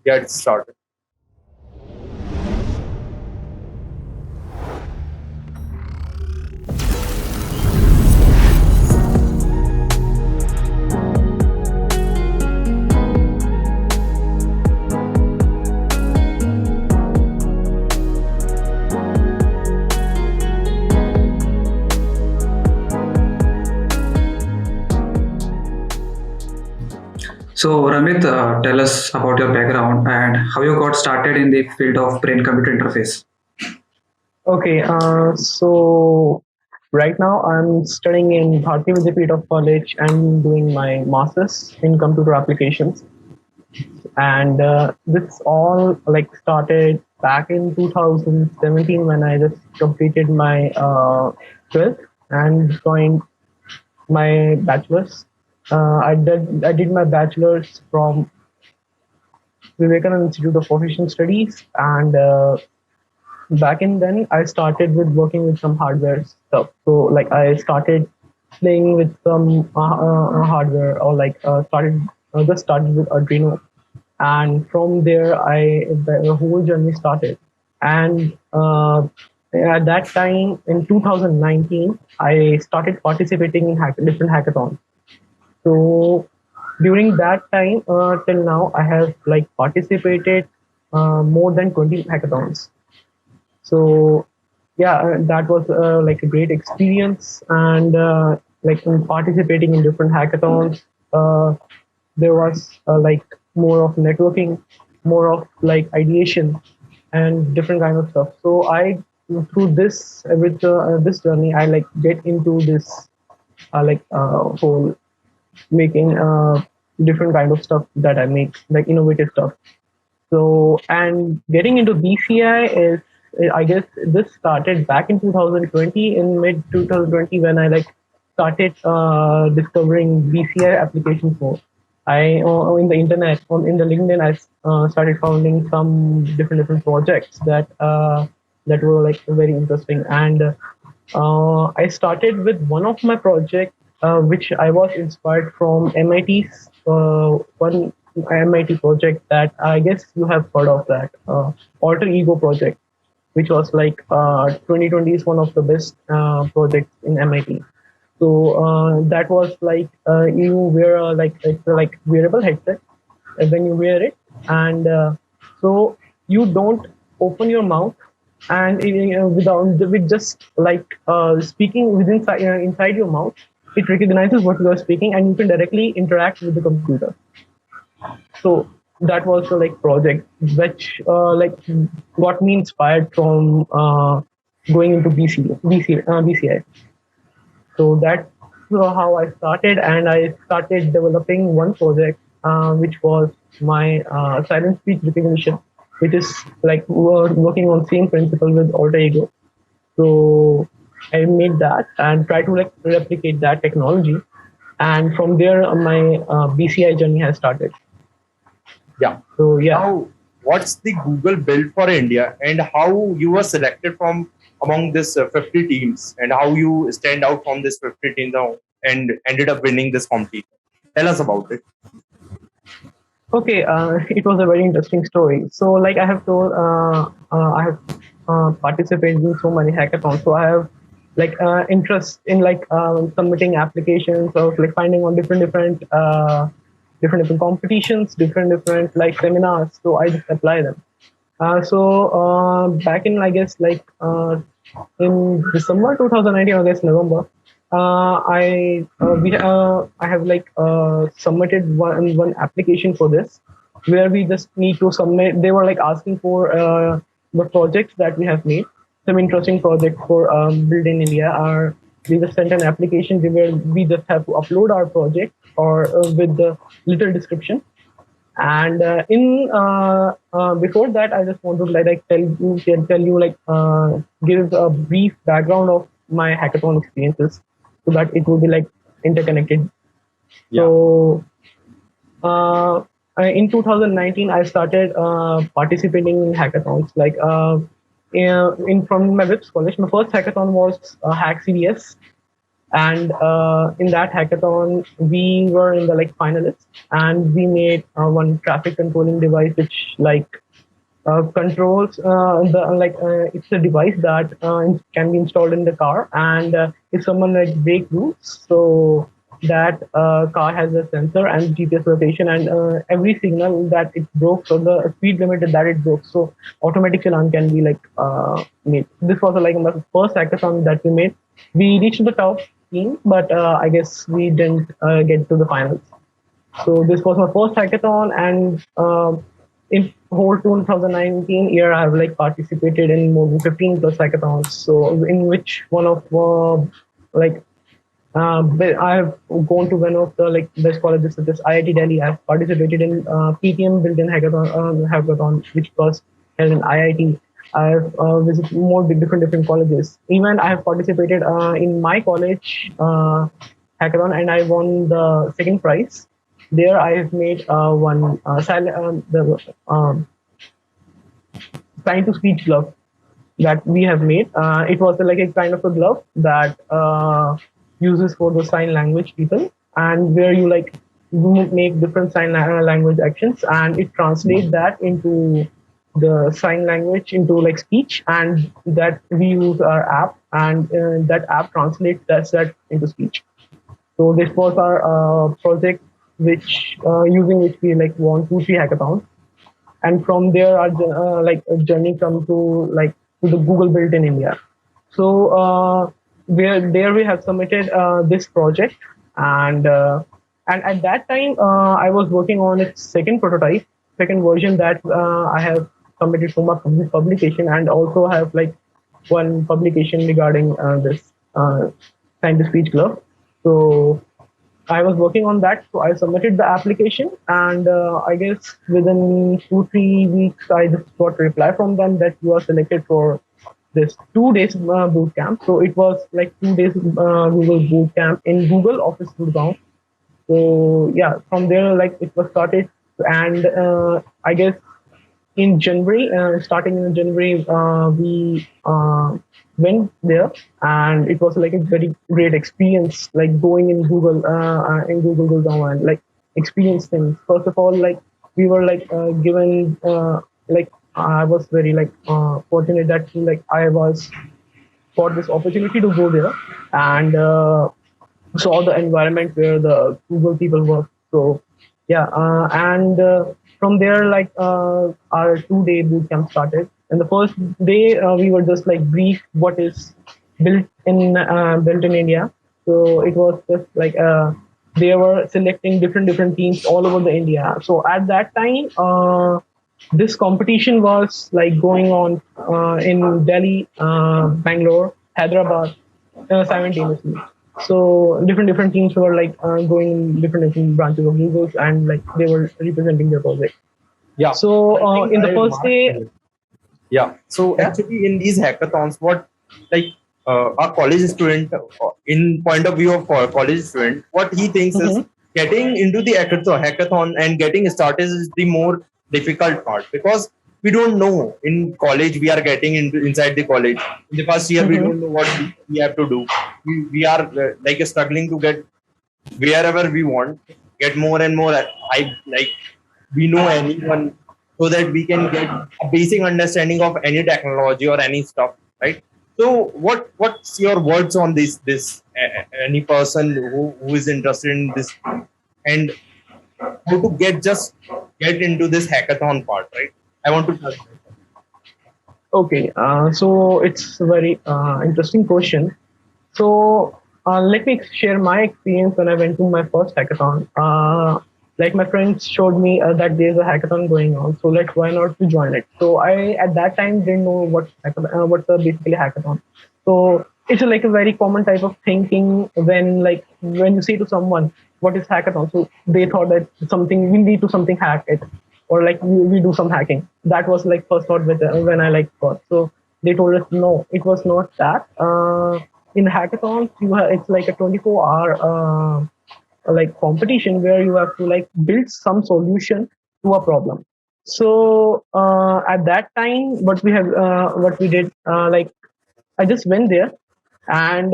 Get started. So, Ramit, tell us about your background and how you got started in the field of brain-computer interface. Okay, so right now I'm studying in Bharati Vidyapeeth College and doing my master's in computer applications. And this all like started back in 2017 when I just completed my 12th and joined my bachelor's. I did my bachelor's from Vivekananda Institute of Professional Studies, and back in then I started with working with some hardware stuff. So like I started playing with some hardware, or like just started with Arduino, and from there the whole journey started. And at that time in 2019 I started participating in different hackathons. So during that time till now I have like participated more than 20 hackathons. So yeah, that was like a great experience. And like in participating in different hackathons, there was like more of networking, more of like ideation and different kind of stuff. So I through this with this journey I like get into this whole making different kind of stuff that I make, like innovative stuff. So, and getting into BCI is, I guess this started back in 2020, in mid 2020, when I like started discovering BCI applications more. I in the internet, in the LinkedIn, I started founding some different projects that were like very interesting. And I started with one of my projects, which I was inspired from MIT's one MIT project that I guess you have heard of, that alter ego project, which was like 2020 is one of the best projects in MIT. So that was like you wear it's a like wearable headset when you wear it, and so you don't open your mouth, and with just like speaking within inside your mouth, it recognizes what you are speaking, and you can directly interact with the computer. So that was the like project which like got me inspired from going into BCI. So that's how I started, and I started developing one project which was my silent speech recognition, which is like working on same principle with alter ego. So I made that and try to like replicate that technology, and from there my BCI journey has started. Yeah. So yeah. Now, what's the Google build for India, and how you were selected from among this 50 teams, and how you stand out from this 50 teams now and ended up winning this competition? Tell us about it. Okay, it was a very interesting story. So, like I have told, I have participated in so many hackathons. So I have like interest in like submitting applications, or like finding on different competitions, different like seminars. So I just apply them. So back in, I guess, like in December 2019, I guess November, I have like submitted one application for this, where we just need to submit. They were like asking for the projects that we have made, some interesting projects for build in India. We just sent an application where we just have to upload our project, or with the little description. And before that, I just want to like tell you like give a brief background of my hackathon experiences, so that it will be like interconnected. Yeah. So in 2019, I started participating in hackathons. Like from my WIPS college, my first hackathon was Hack CDS. And in that hackathon, we were in the like finalists, and we made one traffic controlling device, which like controls the like it's a device that can be installed in the car, and if someone like break rules, so that car has a sensor and GPS location, and every signal that it broke, so the speed limit that it broke, so automatic challenge can be like made. This was like the first hackathon that we made. We reached the top team, but I guess we didn't get to the finals. So this was my first hackathon, and in whole 2019 year, I've like participated in more than 15 plus hackathons. So in which one of like I have gone to one of the like best colleges such as IIT Delhi. I've participated in PTM built-in hackathon, which was held in IIT. I've visited more different colleges. Even I have participated in my college hackathon, and I won the second prize. There, I have made one the sign to speech glove that we have made. It was like a kind of a glove that uses for the sign language people, and where you like make different sign language actions, and it translates that into the sign language into like speech, and that we use our app, and that app translates that into speech. So this was our project, which using which we like won 2 3 hackathons, and from there our like a journey come to like to the Google built in India. So where there we have submitted this project, and at that time I was working on its second prototype, second version that I have submitted for my publication, and also have like one publication regarding this sign to speech glove. So I was working on that, so I submitted the application, and I guess within 2 3 weeks, I just got a reply from them that you are selected for this 2 days boot camp. So it was like 2 days Google boot camp in Google Office Gurgaon. So yeah, from there like it was started, and I guess in January, starting in January, we went there, and it was like a very great experience, like going in Google Gurgaon, and like experience things. First of all, like we were like given like I was very like fortunate that like I was got this opportunity to go there, and saw the environment where the Google people work. So yeah, and from there, like our 2 day boot camp started. And the first day, we were just like brief what is built in India. So it was just like they were selecting different teams all over the India. So at that time, this competition was like going on in Delhi, Bangalore, Hyderabad simultaneously. So different teams were like going in different branches of Google's, and like they were representing their project. Yeah. So in the first day, yeah. So actually, in these hackathons, what like a college student, in point of view of college student, what he thinks is getting into the hackathon and getting started is the more difficult part, because we don't know in college we are getting into inside the college. In the first year, we don't know what we have to do. We are like struggling to get wherever we want, get more and more. I like we know anyone, so that we can get a basic understanding of any technology or any stuff, right? So what's your words on this any person who is interested in this, and how to get into this hackathon part, right? I want to touch that. okay, so it's a very interesting question. So let me share my experience when I went to my first hackathon. Like my friends showed me that there's a hackathon going on, so like why not to join it? So I at that time didn't know what's a basically hackathon. So it's like a very common type of thinking when you say to someone what is hackathon, so they thought that something we need to something hack it, or like we do some hacking. That was like first thought with when I like got. So they told us no, it was not that. In hackathons, it's like a 24-hour like competition where you have to like build some solution to a problem. So at that time, what we did, like I just went there, and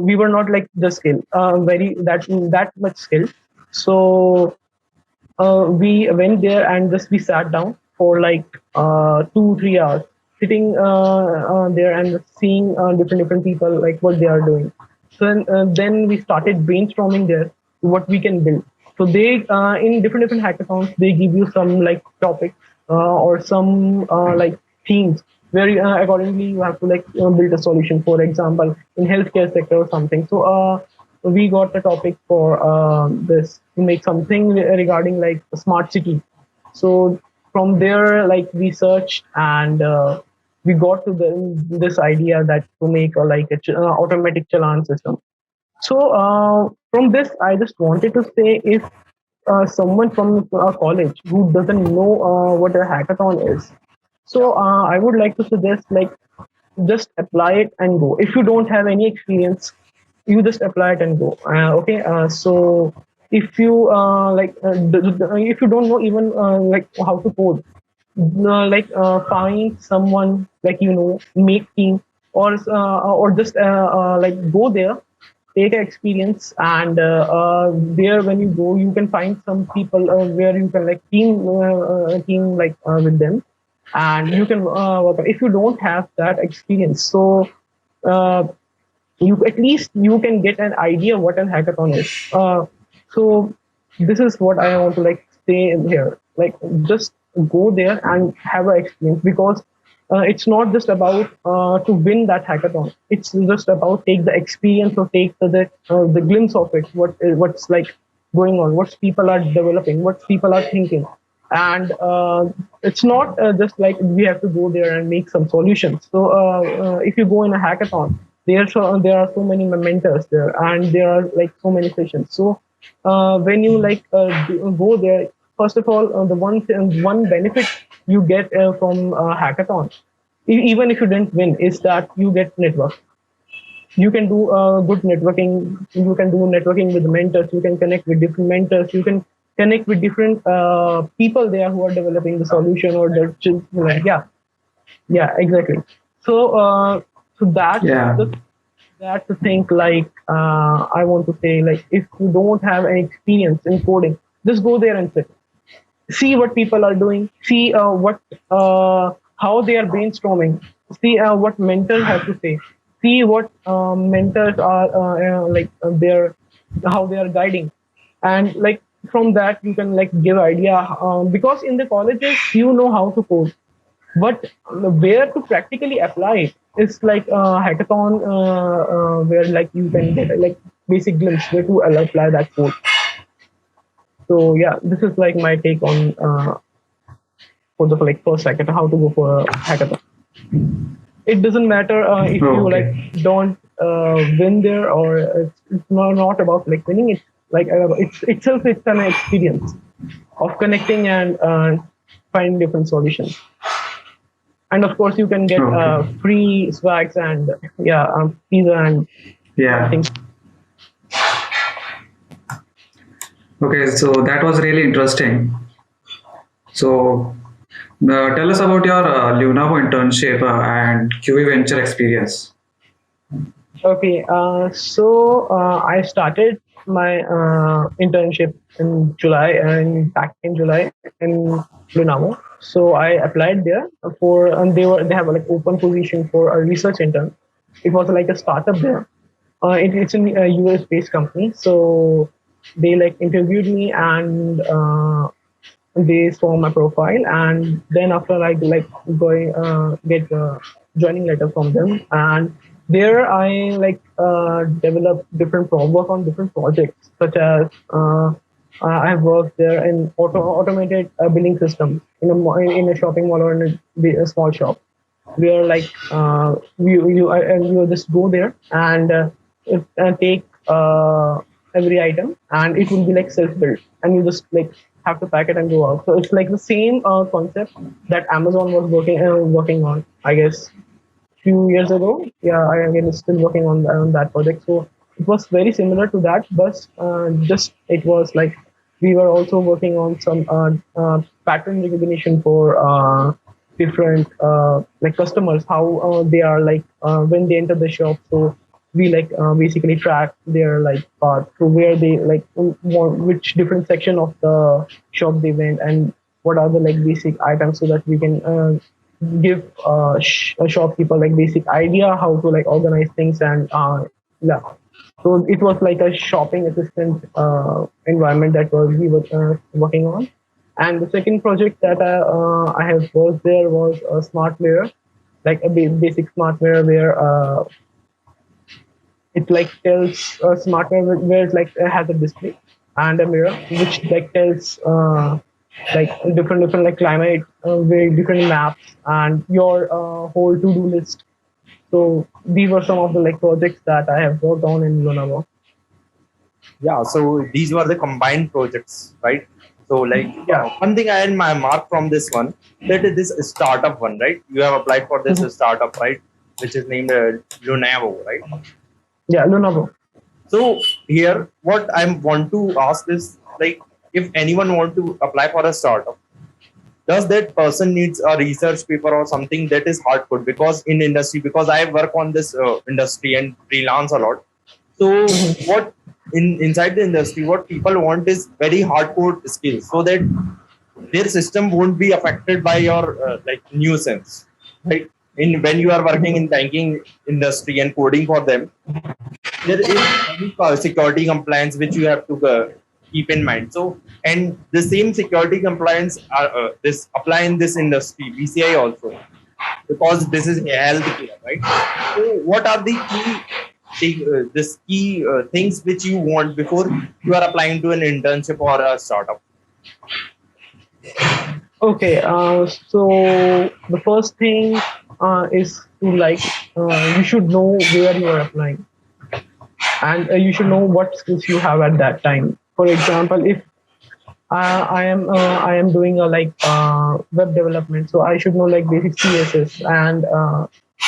we were not like the skill very that much skilled. So we went there and just we sat down for like 2 3 hours, sitting there and seeing different people like what they are doing. So then we started brainstorming there what we can build. So they in different hackathons they give you some like topics or some like themes where accordingly you have to like build a solution. For example, in healthcare sector or something. So we got the topic for this to make something regarding like a smart city. So from there, like we searched and we got to this idea that to make a like a automatic challan system. So from this, I just wanted to say if someone from a college who doesn't know what a hackathon is, so I would like to suggest like just apply it and go. If you don't have any experience, you just apply it and go. Okay, so if you if you don't know even like how to code, find someone like make team or just like go there, take an experience, and there when you go you can find some people where you can like team like with them, and you can work. If you don't have that experience, so uh, you at least you can get an idea what an hackathon is. So this is what I want to like say in here. Like just go there and have an experience, because it's not just about to win that hackathon. It's just about take the experience or take the glimpse of it. What's like going on? What people are developing? What people are thinking? And it's not just like we have to go there and make some solutions. So if you go in a hackathon, there are so many mentors there, and there are like so many sessions. So when you like go there, first of all, the one benefit you get from hackathon, even if you didn't win, is that you get network. You can do good networking. You can do networking with mentors. You can connect with different mentors. You can connect with different people there who are developing the solution or yeah, yeah, exactly. So so Yeah. that's the thing. Like I want to say, like if you don't have any experience in coding, just go there and sit, see what people are doing, see what how they are brainstorming, see what mentors have to say, see what mentors are their how they are guiding, and like from that you can like give idea, because in the colleges you know how to code, but where to practically apply it is like hackathon where like you can get like basic glimpse where to apply that code. So yeah, this is like my take on for the like first hackathon, how to go for a hackathon. It doesn't matter if you like Okay. don't win there, or it's not about like winning. It's like it's itself it's an experience of connecting and finding different solutions. And of course, you can get Okay. free swags and yeah, pizza and Yeah. things. Okay. So that was really interesting. So tell us about your Lunavo internship and QE venture experience. Okay, so I started my internship in July and back in July in Lunavo. So I applied there for, and they have like open position for a research intern. It was like a startup there. It's a US based company. So they like interviewed me, and they saw my profile, and then after like going get a joining letter from them, and there I like developed different work on different projects, such as I have worked there in automated billing system in in a shopping mall or in a small shop, where like you just go there and take every item, and it will be like self built, and you just like have to pack it and go out. So it's like the same concept that Amazon was working on, I guess, few years ago. Yeah, I again still working on that project. So it was very similar to that, but just it was like we were also working on some pattern recognition for different like customers, how they are like when they enter the shop. So we basically track their path to where they which different section of the shop they went, and what are the basic items, so that we can give a shopkeeper basic idea how to organize things. And yeah, so it was like a shopping assistant environment that was we were working on. And the second project that I have worked there was a smart mirror, like a basic smart mirror where it tells a smart mirror where it has a display and a mirror which tells different climate, very different maps, and your whole to-do list. So these were some of the projects that I have worked on in Lunavo. Yeah, so these were the combined projects, right? So Yeah. one thing I had my mark from this one, that is this startup one, right? You have applied for this startup, right? Which is named Lunavo, right? Yeah, Lunavo. So here, what I want to ask is if anyone want to apply for a startup, does that person needs a research paper or something that is hardcore? Because in industry, because I work on this industry and freelance a lot. So what inside the industry, what people want is very hardcore skills, so that their system won't be affected by your nuisance, right? In when you are working in banking industry and coding for them, there is any security compliance which you have to keep in mind. So, and the same security compliance are this apply in this industry, BCI also, because this is healthcare, right? So, what are the this key things which you want before you are applying to an internship or a startup? Okay, so the first thing is to you should know where you are applying, and you should know what skills you have at that time. For example, if I am doing a web development, so I should know basic CSS and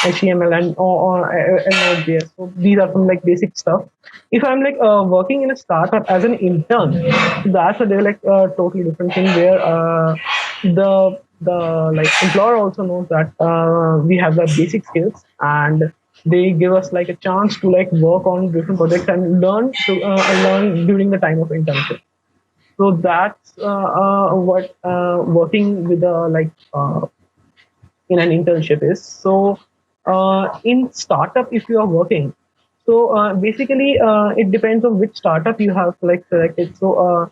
HTML and Node.js. So these are some basic stuff. If I'm working in a startup as an intern, that's a totally different thing where the employer also knows that we have the basic skills, and they give us a chance to work on different projects and learn during the time of internship. So that's what working with in an internship is. So in startup, if you are working, so basically it depends on which startup you have selected. So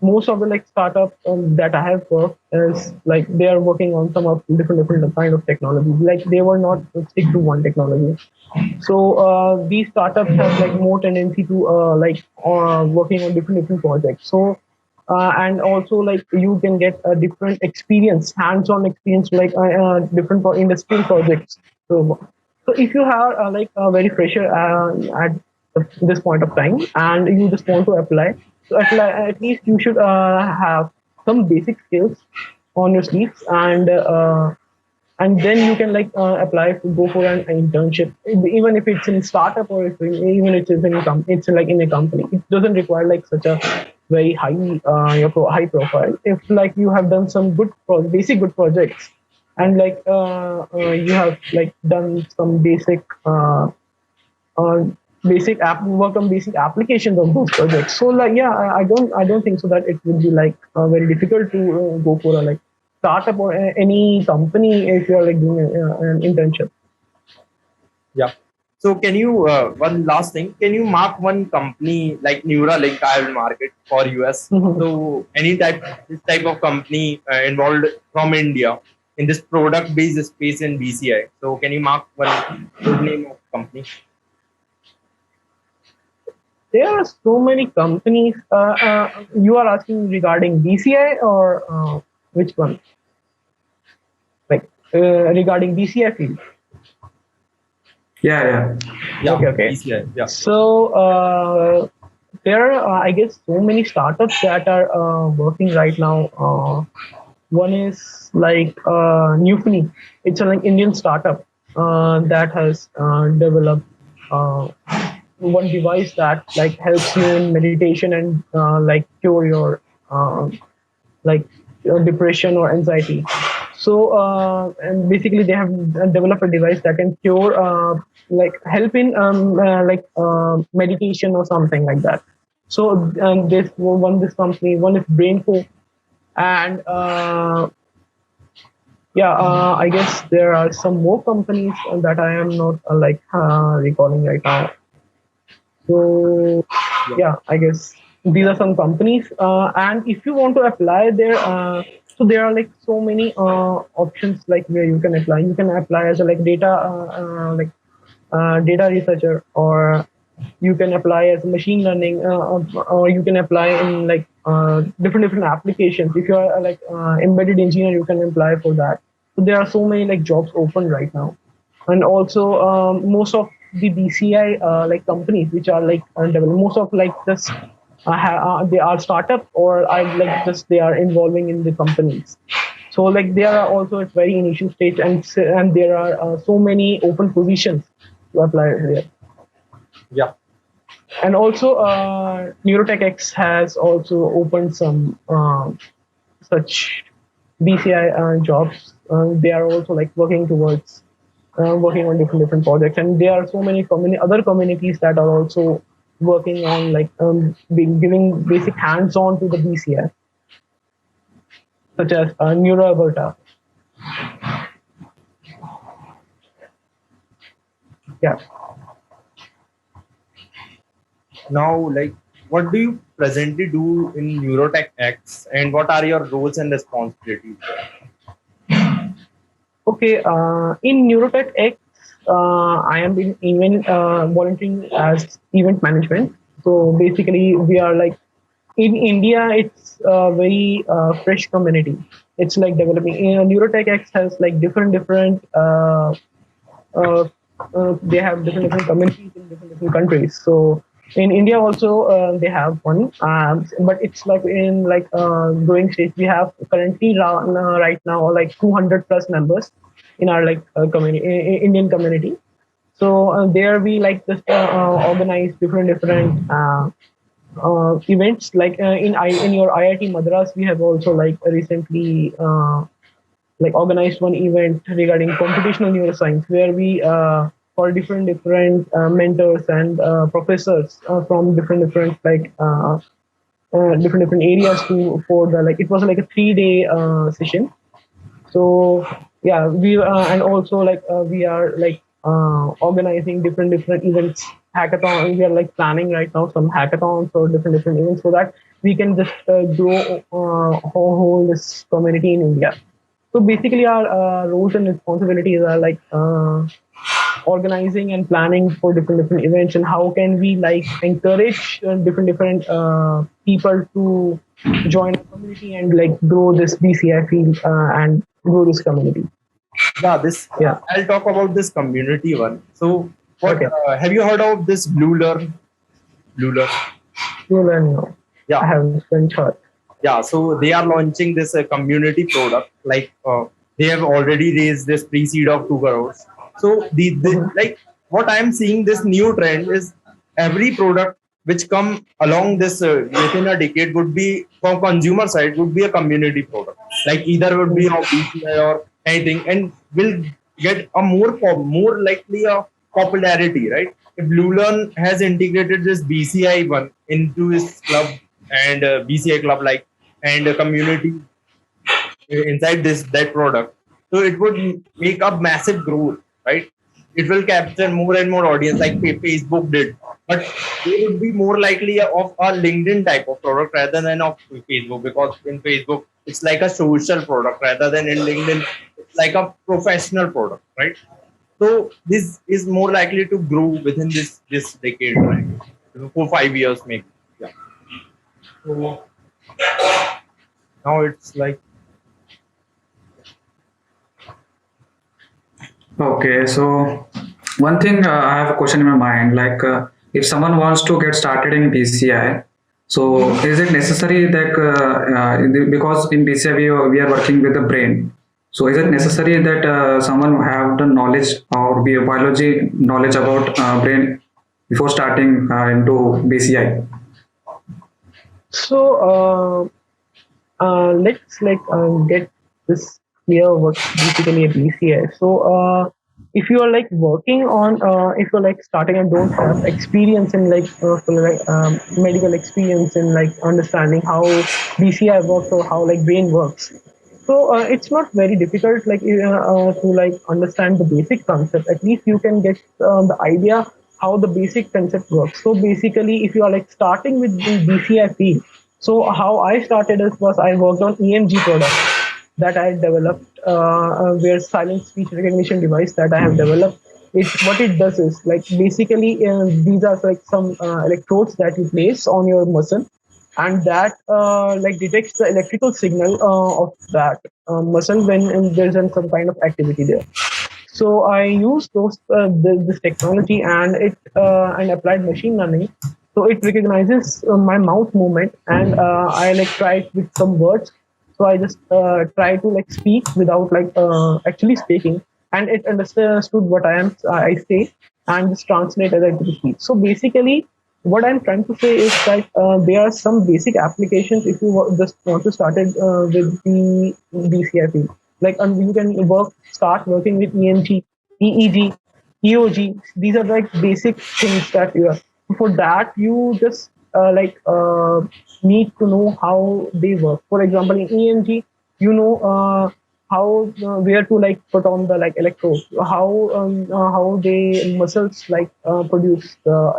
most of the startup that I have worked is they are working on some of different kind of technologies. They were not stick to one technology. So these startups have more tendency to working on different projects. So and also you can get a different experience, hands-on experience, different industrial projects. So if you have a very fresher at this point of time and you just want to apply, so at least you should have some basic skills on your sleeves, and then you can apply to go for an internship, even if it's in startup or even if it's it's in a company. It doesn't require such a very high profile. If you have done some basic good projects, and you have done some uh, basic app work on basic applications of those projects. So yeah, I don't think so that it would be very difficult to go for a startup or any company if you are doing an internship. Yeah. So can you one last thing? Can you mark one company like Neuralink? I will mark it for US. So any this type of company involved from India in this product based space in BCI. So can you mark one good name of company? There are so many companies. You are asking regarding BCI or which one? Regarding BCI field. Yeah. Okay. BCI, yeah. So there are, I guess, so many startups that are working right now. One is Newfini. It's an Indian startup that has developed one device that helps you in meditation and cure your depression or anxiety. So and basically they have developed a device that can cure like help in meditation or something like that. So this company, one is Brainco, and yeah, I guess there are some more companies that I am not recalling right now. So Yeah. yeah, I guess these are some companies. And if you want to apply there, so there are like so many options like where you can apply. You can apply as a data researcher, or you can apply as machine learning, or you can apply in different applications. If you are embedded engineer, you can apply for that. So there are so many like jobs open right now. And also most of the BCI companies which are developed, most of like this they are startup, or I like just they are involving in the companies. So like they are also at very initial stage, and there are so many open positions to apply here. Yeah. And also NeurotechX has also opened some such BCI jobs. They are also like working towards working on different projects, and there are so many other communities that are also working on giving basic hands-on to the BCI, such as NeuroAlberta. Yeah. Now, like, what do you presently do in NeurotechX, and what are your roles and responsibilities there? Okay. In NeurotechX, I am in event volunteering as event management. So basically, we are like in India, it's a very fresh community. It's like developing. NeurotechX has like different. Uh, they have different communities in different countries. So in India also they have one, but it's like in growing stage. We have currently right now like 200 plus members in our community, Indian community. So there we like just organize different events like in your IIT Madras. We have also like recently organized one event regarding computational neuroscience, where we for different mentors and professors from different areas to for the like it was like a 3 day session. So yeah, we and also we are organizing different events, hackathon. We are like planning right now some hackathons or different events, so that we can just grow whole this community in India. So basically, our roles and responsibilities are organizing and planning for different events, and how can we like encourage different people to join the community and like grow this BCI field and grow this community. Yeah, this Yeah. I'll talk about this community one. So, what Okay. have you heard of this Blue Learn? Blue Learn. You learn now. I Yeah, haven't heard. yeah. So they are launching this community product. Like they have already raised this pre-seed of 2 crores. So the Mhm. like what I am seeing this new trend is every product which come along this within a decade would be from consumer side would be a community product. Like either would be of BCI or anything, and will get a more likely a popularity, right? If Lulearn has integrated this BCI one into his club and BCI club like and a community inside this that product, so it would make a massive growth, right? It will capture more and more audience like Facebook did, but they would be more likely of a LinkedIn type of product rather than of Facebook, because in Facebook it's like a social product rather than in LinkedIn it's like a professional product, right? So this is more likely to grow within this decade, right? 4 5 years maybe. Yeah. So now it's like Okay, so one thing I have a question in my mind, like if someone wants to get started in BCI, so is it necessary that because in BCI we are working with the brain, so is it necessary that someone have the knowledge or be a biology knowledge about brain before starting into BCI? So let's get this. clear what's basically a BCI. So if you are like working on, if you're like starting and don't have experience in like, medical experience in like understanding how BCI works or how like brain works, so it's not very difficult like to like understand the basic concept. At least you can get the idea how the basic concept works. So basically, if you are like starting with the BCI field, so how I started is was I worked on EMG products that I developed, where silent speech recognition device that I have developed. It what it does is like basically these are like some electrodes that you place on your muscle, and that like detects the electrical signal of that muscle when there's some kind of activity there. So I used this technology, and it and applied machine learning. So it recognizes my mouth movement, and I like try with some words. So I just try to like speak without like actually speaking, and it understood what I say, and just translate as I do speak. So basically, what I'm trying to say is that there are some basic applications if you just want to start it with the BCI field. Like you can start working with EMG, EEG, EOG. These are like basic things that you are. For that, you just need to know how they work. For example, in EMG, you know how where to like put on the like electrode, how the muscles like produce the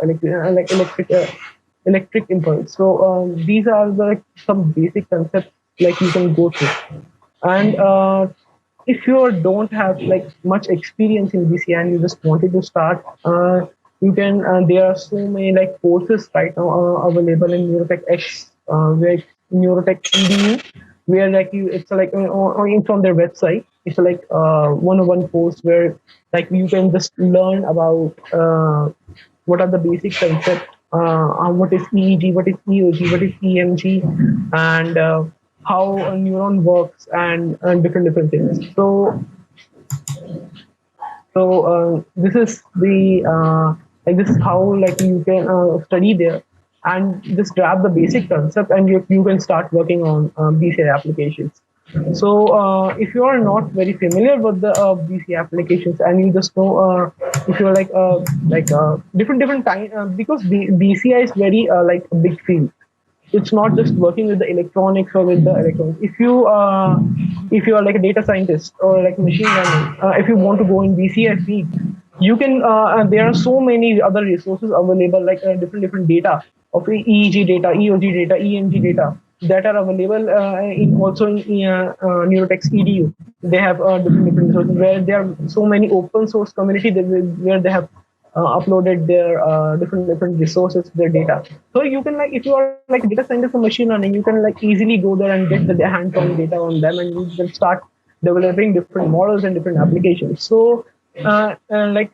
electric impulse. So these are the like, some basic concepts like you can go through. And if you don't have like much experience in BCI and you just wanted to start, you can. There are so many like courses right now available in NeurotechX, where Neurotech EDU, where like it's like it's on their website. It's like one-on-one course where like you can just learn about what are the basic concepts, what is EEG, what is EOG, what is EMG, and how a neuron works, and different things. So this is the like this is how like you can study there and just grab the basic concept, and you can start working on BCI applications. So if you are not very familiar with the BCI applications, and you just know if you're like different kind, because BCI is very like a big field. It's not just working with the electronics or with the electronics. If you are like a data scientist or like machine learning, if you want to go in BCI field, you can. There are so many other resources available, like different data of EEG data, EOG data, EMG data that are available in also in Neurotech's EDU. They have different resources where there are so many open source community where they have uploaded their different resources, their data. So you can like if you are like a data scientist or machine learning, you can like easily go there and get the hands-on data on them, and you can start developing different models and different applications. So like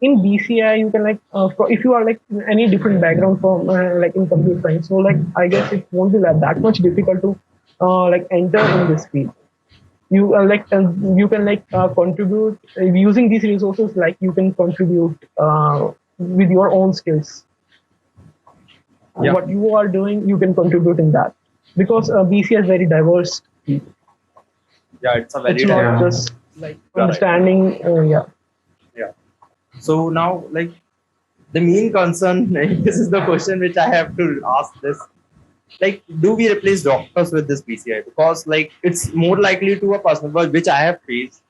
in BCI, you can like if you are like any different background from like in computer science, so like I guess it won't be like that much difficult to like enter in this field. You can like contribute using these resources, like you can contribute with your own skills. Yeah. What you are doing, you can contribute in that, because BCI is very diverse. Yeah, it's a very It's not diverse. just like Right. understanding. Yeah. Yeah. So now, like the main concern, this is the question which I have to ask this. Like, do we replace doctors with this BCI? Because like it's more likely to a person, well, which I have faced,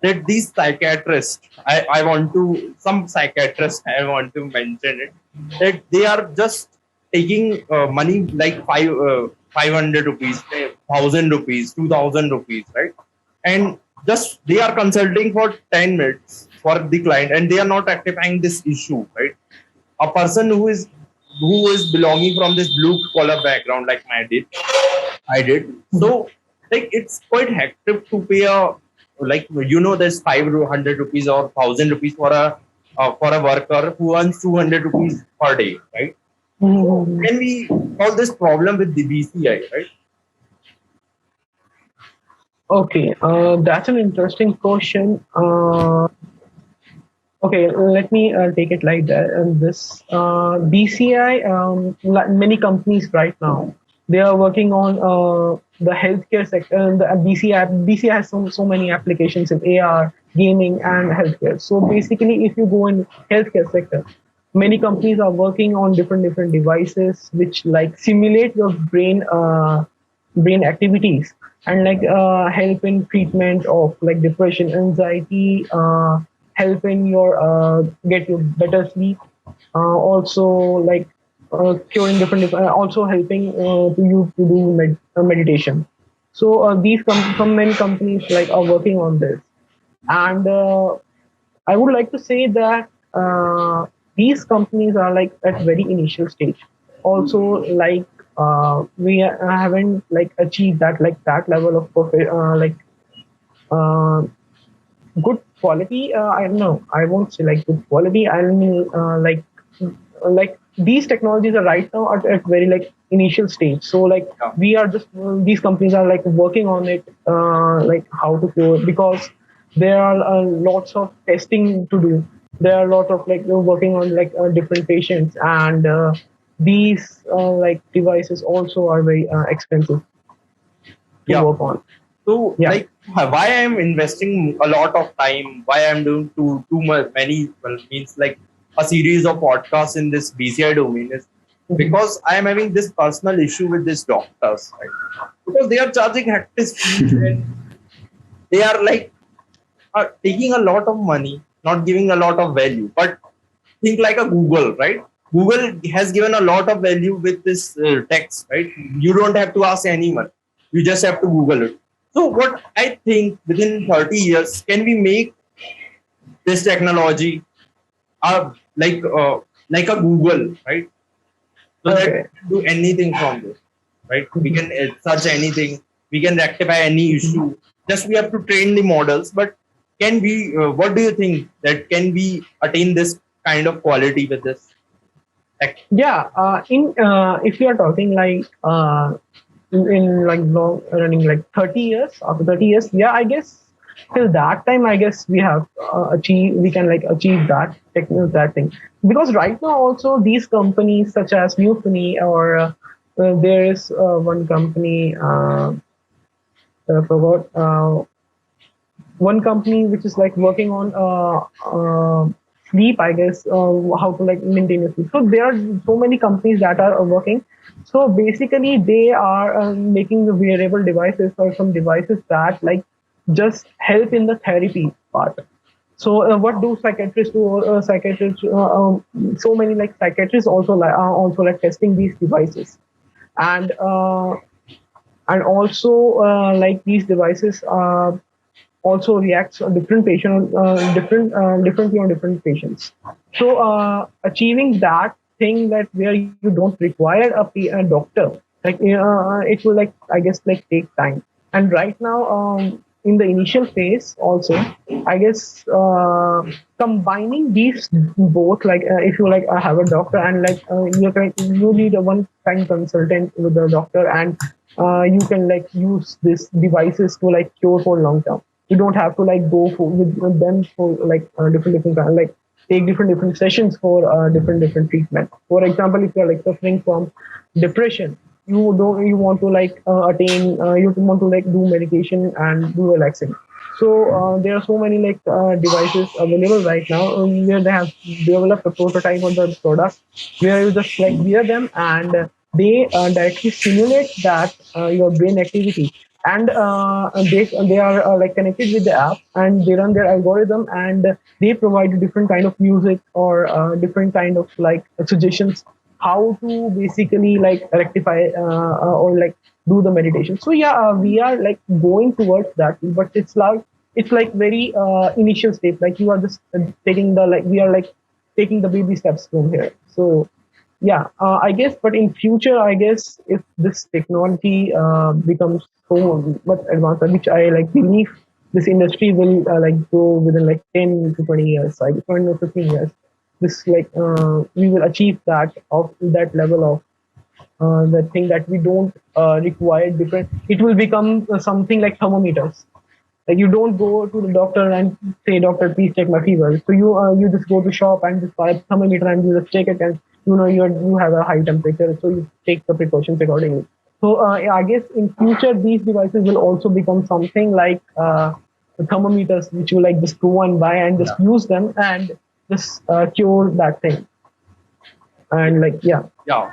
that these psychiatrists, I want to, some psychiatrists, I want to mention it, that they are just taking money like 500 rupees, 1,000 rupees, 2,000 rupees, right? And just they are consulting for 10 minutes for the client, and they are not rectifying this issue, right? A person who is belonging from this blue collar background like I did. So like it's quite hectic to pay a, like there's 500 rupees or 1,000 rupees for a worker who earns 200 rupees per day, right? So Mhm. can we solve this problem with the BCI, right? Okay, that's an interesting question. Okay, let me take it like that. And this BCI, many companies right now, They are working on the healthcare sector. The BCI has so many applications in AR, gaming, and healthcare. So basically, if you go in healthcare sector, many companies are working on different devices which like simulate your brain activities and like help in treatment of like depression, anxiety, help in your get you better sleep, also like curing also helping to you to do meditation. So some many companies like are working on this, and I would like to say that these companies are like at very initial stage. Also, like we haven't like achieved that level of uh, good quality. I don't know. I won't say like good quality. I mean like these technologies are right now at very like initial stage. So like Yeah. we are just these companies are like working on it, like how to do it, because there are lots of testing to do. There are a lot of like working on like different patients, and these like devices also are very expensive to Yeah. work on. So, Yeah. like, why I'm investing a lot of time, why I'm doing too much many, well, means like a series of podcasts in this BCI domain is Mhm. because I am having this personal issue with these doctors, right? Because they are charging hectic fees and they are like taking a lot of money, not giving a lot of value. But think like a Google, right? Google has given a lot of value with this text, right? You don't have to ask anyone. You just have to Google it. So what I think within 30 years, can we make this technology uh, like uh, like a Google, right? So that Okay. we can do anything from this, right? We Mhm. can search anything. We can rectify any issue. Just we have to train the models. But can we? What do you think that can we attain this kind of quality with this tech? Yeah. In if you are talking like in like long running like 30 years, after 30 years, yeah, I guess till that time I guess we have we can like achieve that thing, because right now also these companies such as Newfany or there is one company, I forgot, one company which is like working on sleep, I guess, how to like maintain your sleep. So there are so many companies that are working. So basically they are making the wearable devices or some devices that like just help in the therapy part. So what do psychiatrists do? Psychiatrists, so many like psychiatrists also like are also like testing these devices, and also like these devices also reacts on different patient, differently on different patients. So achieving that thing that where you don't require a doctor, like it will like I guess like take time. And right now, in the initial phase, also, I guess combining these both, like if you like have a doctor and like you need a one-time consultant with the doctor, and you can like use these devices to like cure for long term. You don't have to like go with them for like different like take different sessions for different treatment. For example, if you're like suffering from depression, you want to like attain you want to like do medication and do relaxing. So there are so many like devices available right now, where they have developed a prototype of the product where you just like wear them, and they directly simulate that your brain activity, and they are like connected with the app, and they run their algorithm, and they provide different kind of music or different kind of like suggestions how to basically like rectify or like do the meditation. So yeah, we are like going towards that, but it's like very initial stage, like you are just taking the like we are like taking the baby steps from here. So yeah, I guess, but in future, I guess if this technology becomes so much advanced, which I like believe this industry will like go within like 10 to 20 years, like 20 or 15 years, this like we will achieve that of that level of the thing that we don't require different. It will become something like thermometers. Like you don't go to the doctor and say, "Doctor, please check my fever." So you just go to shop and just buy a thermometer and you just check it, and you know you have a high temperature, so you take the precautions accordingly. So I guess in future these devices will also become something like the thermometers, which you like just go and buy and just use them and just cure that thing. And like yeah. Yeah,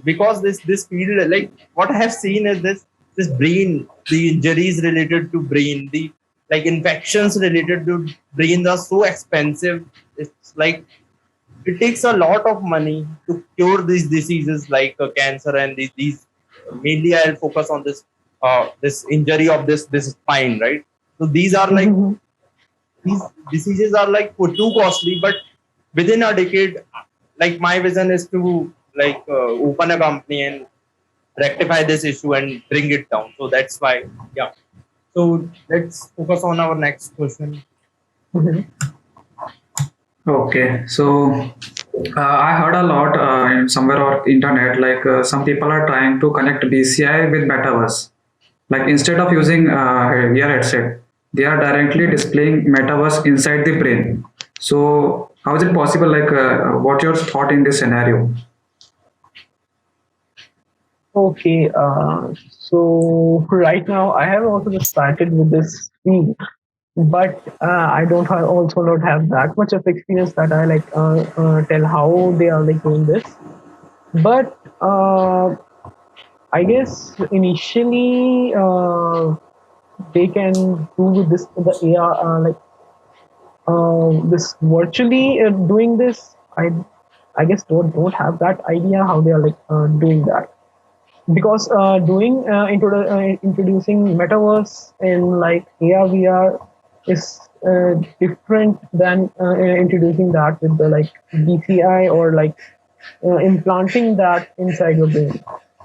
because this field, like what I have seen is this brain, the injuries related to brain, the like infections related to brain are so expensive. It's like it takes a lot of money to cure these diseases like cancer and these. Mainly, I'll focus on this injury of this spine, right? So these are like these diseases are like too costly, but within a decade, like my vision is to like open a company and rectify this issue and bring it down. So that's why, yeah. So let's focus on our next question. Okay, so I heard a lot in somewhere or internet like some people are trying to connect BCI with Metaverse. Like instead of using VR headset, they are directly displaying Metaverse inside the brain. So how is it possible? Like, what your thought in this scenario? Okay, so right now I have also just started with this field, but I don't have, also not have that much of experience that I like tell how they are like doing this. But I guess initially they can do with this the AR like this virtually doing this. I guess don't have that idea how they are like doing that because doing introducing metaverse in like AR VR is different than introducing that with the like BCI or like implanting that inside your brain.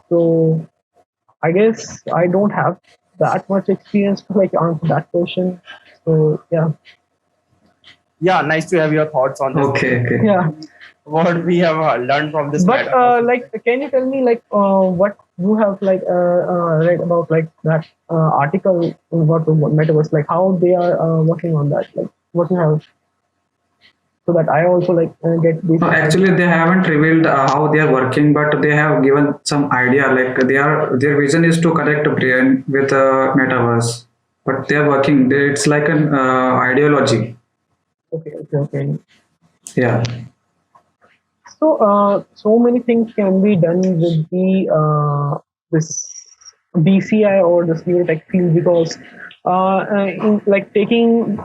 So I guess I don't have that much experience to like answer that question. So yeah, Yeah, nice to have your thoughts on this. Okay, okay. yeah. What we have learned from this But matter. like, can you tell me like what you have like read about like that article what metaverse like how they are working on that like what you have so that I also like get this No, actually, they haven't revealed how they are working, but they have given some idea. Like their vision is to connect brain with Metaverse, but they are working. It's like an ideology. okay okay okay. Yeah. So, so many things can be done with the this BCI or this neurotech field because like taking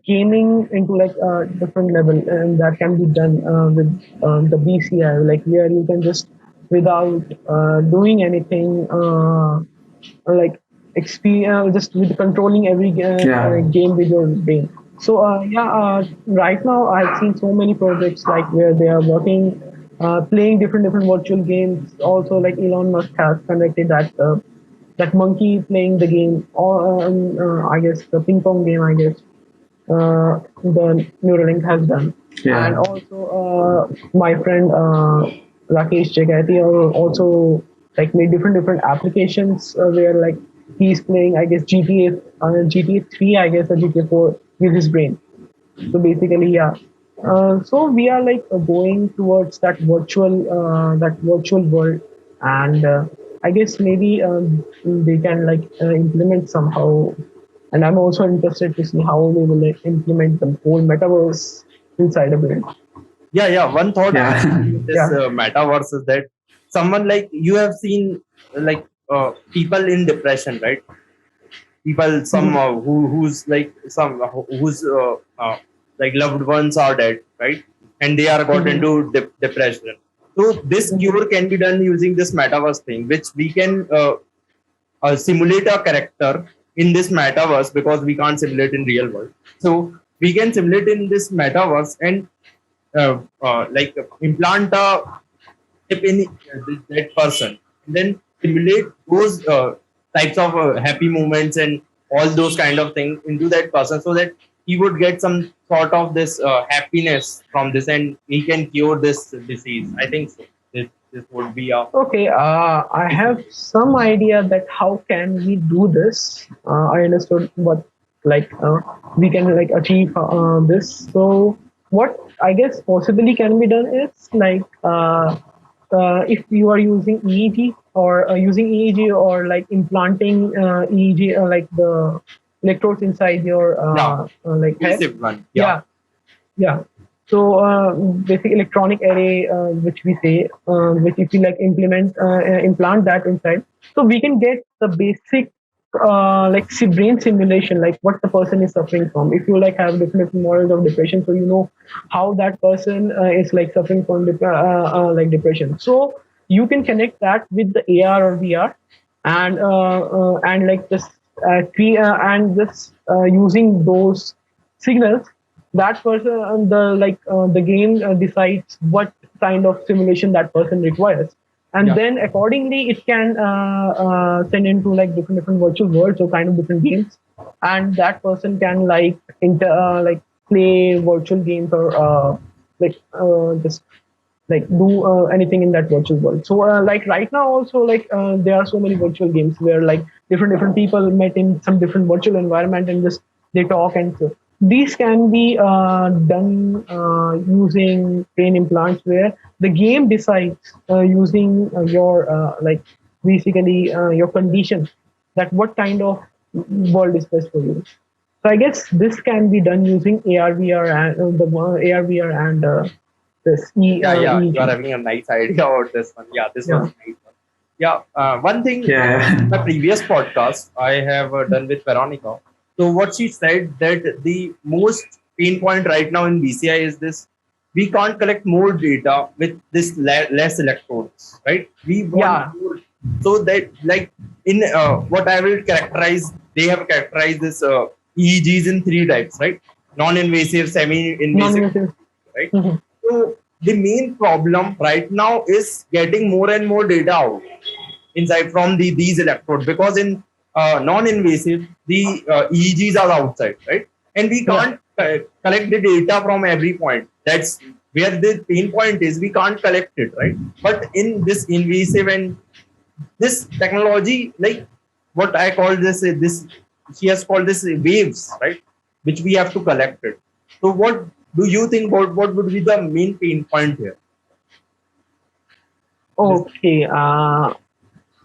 gaming into like a different level, and that can be done with the BCI, like where you can just without doing anything like just with controlling every Yeah. game with your brain. So yeah, right now I've seen so many projects like where they are working, playing different virtual games. Also, like Elon Musk has conducted that monkey playing the game, or I guess the ping pong game. I guess the Neuralink has done, Yeah. and also my friend Rakesh Jagati also like made different applications where like he's playing I guess GTA 3 I guess or GTA 4 with his brain. So basically, yeah. So we are like going towards that virtual world, and I guess maybe they can like implement somehow. And I'm also interested to see how they will like, implement the whole metaverse inside of it. Yeah. One thought I Yeah. have with this Yeah. metaverse is that someone like you have seen like people in depression, right? People, some Mhm. who's like some whose like loved ones are dead, right? And they are got Mhm. into depression. So this Mhm. cure can be done using this metaverse thing, which we can simulate a character in this metaverse because we can't simulate in real world. So we can simulate in this metaverse and like implant a chip in that person, and then simulate those types of happy moments and all those kind of things into that person, so that he would get some sort of this happiness from this, and he can cure this disease. I think so. This would be a Okay, I have some idea that how can we do this. I understood what like we can like achieve this. So what I guess possibly can be done is like if you are using EEG or using EEG or like implanting EEG like the electrodes inside your Yeah, like head. invasive one. Yeah, Yeah, yeah. So basic electronic array, which we say, which if we like implant that inside, so we can get the basic like brain simulation, like what the person is suffering from. If you like have different models of depression, so you know how that person is like suffering from like depression. So you can connect that with the AR or VR, and like just and just using those signals, that person the game decides what kind of simulation that person requires, and yeah, then accordingly it can send into like different virtual worlds or kind of different games, and that person can like like play virtual games or just like do anything in that virtual world. So like right now also like there are so many virtual games where like different people met in some different virtual environment and just they talk, and so these can be done using brain implants where the game decides using your like basically your condition, that what kind of world is best for you. So I guess this can be done using AR/VR and the AR/VR and this yeah. You are EEG. having a nice idea about this one. Yeah, this was Yeah. nice one. Yeah, one thing Yeah. my previous podcast I have done with Veronica. So what she said that the most pain point right now in BCI is this: we can't collect more data with this less electrodes, right? We want Yeah. more, so that like in what I will characterize, they have characterized this EEGs in three types, right? Non-invasive, semi-invasive, Non-invasive. right? Mhm. So the main problem right now is getting more and more data out inside from these electrodes, because in non-invasive the EEGs are outside, right? And we Yeah. can't collect the data from every point. That's where the pain point is. We can't collect it, right? But in this invasive and this technology, like what I call this she has called this waves, right? Which we have to collect it. So what do you think about what would be the main pain point here? This, Okay.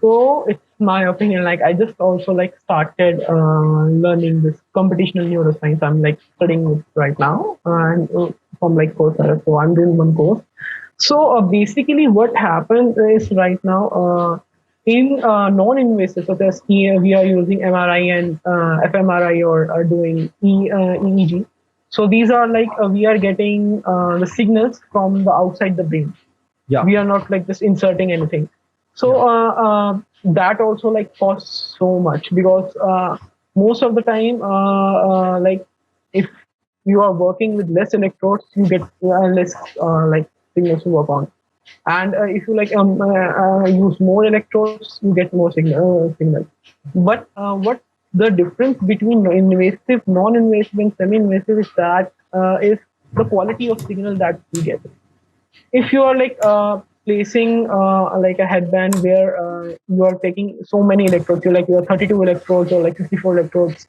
So it's my opinion. Like I just also like started learning this computational neuroscience. I'm like studying it right now, and from like Coursera. So I'm doing one course. So basically, what happens is right now in non-invasive, such as here we are using MRI and fMRI or are doing EEG. So these are like we are getting the signals from the outside the brain. yeah, We are not like just inserting anything. So yeah, that also like costs so much because most of the time like if you are working with less electrodes, you get less like signals to work on, and if you like use more electrodes, you get more signals. But what the difference between invasive, non-invasive and semi-invasive is that is the quality of signal that we get. If you are like placing like a headband where you are taking so many electrodes, you have 32 electrodes or like 54 electrodes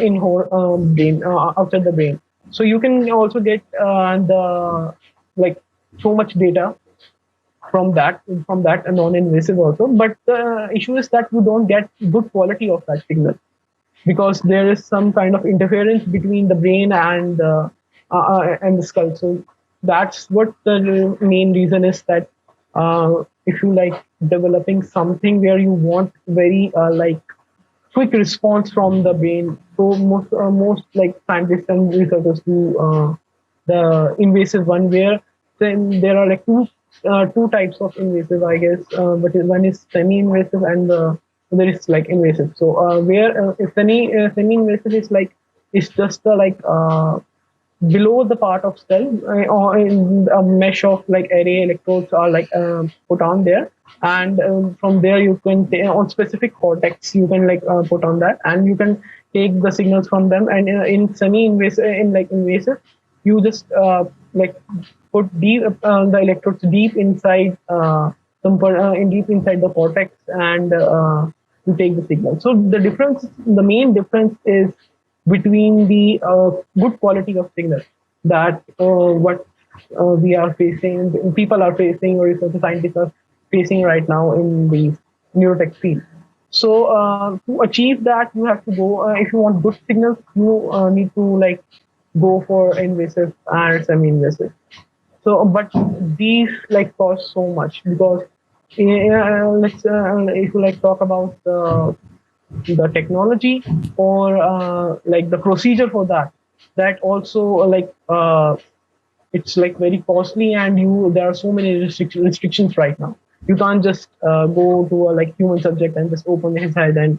in whole brain outside the brain, so you can also get the like so much data from that non-invasive also. But the issue is that you don't get good quality of that signal because there is some kind of interference between the brain and the skull. So that's what the main reason is, that if you like developing something where you want very like quick response from the brain, so most like scientists and researchers do the invasive one, where then there are like two types of invasive, I guess. But one is semi-invasive and the other is like invasive. So where if any semi-invasive is like it's just like below the part of cell or in a mesh of like array electrodes are like put on there, and from there you can on specific cortex you can like put on that, and you can take the signals from them. And in semi-invasive, in like invasive, you just like put deep the electrodes deep inside in deep inside the cortex, and you take the signal. So the main difference is between the good quality of signal, that what we are facing, people are facing, or research scientists are facing right now in the neurotech field. So to achieve that, you have to go. If you want good signals, you need to like go for invasive and semi-invasive. So, but these like cost so much because let's if you like talk about the technology or like the procedure for that, that also it's like very costly, and you there are so many restrictions right now. You can't just go to a like human subject and just open his head and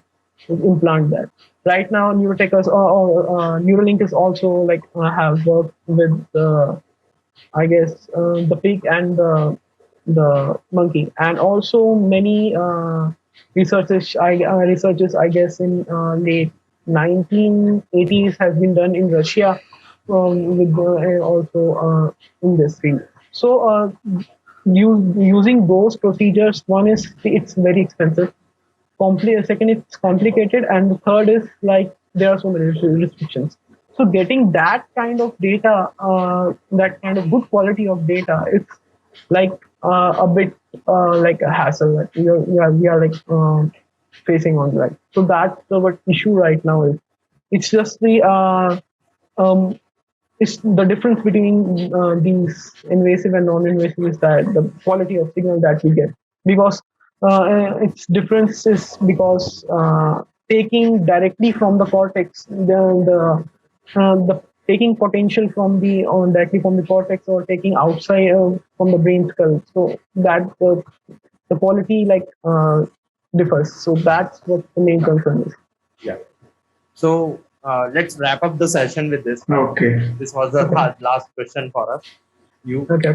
implant that. Right now, Neurotech or Neuralink is also like have worked with I guess the pig and the monkey, and also many researchers I guess in late 1980s has been done in Russia with also in this field. So using those procedures, one is it's very expensive. Second, it's complicated, and the third is like there are so many restrictions. So getting that kind of data, that kind of good quality of data, it's like a bit like a hassle that we are like facing on, like. So that's the what issue right now is. It's just the um, it's the difference between these invasive and non-invasive is that the quality of signal that we get, because its difference is because taking directly from the cortex, the taking potential from the directly from the cortex, or taking outside from the brain skull, so that the quality like differs. So that's what the main concern is. Yeah. So let's wrap up the session with this. Okay. This was the last question for us. You Okay.